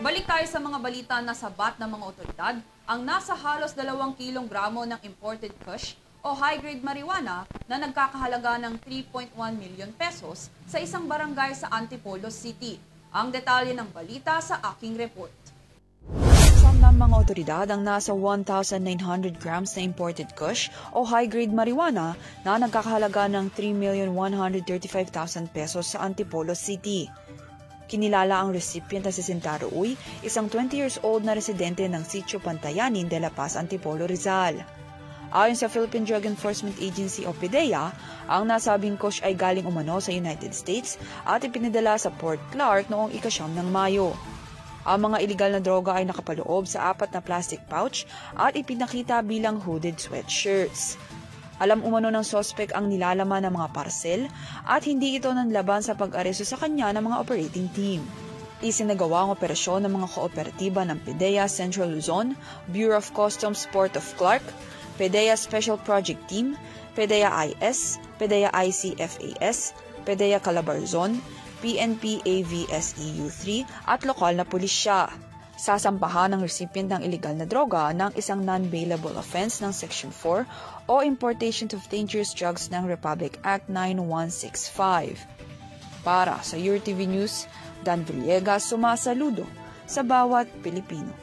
Balik tayo sa mga balita na sabat ng mga otoridad ang nasa halos 2 kilogramo ng imported kush o high-grade marijuana na nagkakahalaga ng 3.1 million pesos sa isang barangay sa Antipolo City. Ang detalye ng balita sa aking report. Ng mga otoridad ang nasa 1,900 grams na imported kush o high-grade marijuana na nagkakahalaga ng 3,135,000 pesos sa Antipolo City. Kinilala ang recipient na si Sintaro Uy, isang 20 years old na residente ng Sitio Pantayanin de La Paz, Antipolo, Rizal. Ayon sa Philippine Drug Enforcement Agency o PDEA, ang nasabing kush ay galing umano sa United States at ipinadala sa Port Clark noong ika-9 ng Mayo. Ang mga iligal na droga ay nakapaloob sa 4 na plastic pouch at ipinakita bilang hooded sweatshirts. Alam umano ng sospek ang nilalaman ng mga parcel at hindi ito nanlaban sa pag-aresto sa kanya ng mga operating team. Isinagawa ang operasyon ng mga kooperatiba ng PDEA Central Luzon, Bureau of Customs Port of Clark, PDEA Special Project Team, PDEA IS, PDEA ICFAS, PDEA Calabarzon, PNP AVSEU-3 at lokal na pulisya. Sasampahan ng recipient ng illegal na droga ng isang non-bailable offense ng Section 4 o Importation of Dangerous Drugs ng Republic Act 9165. Para sa URTV News, Dan Villegas sumasaludo sa bawat Pilipino.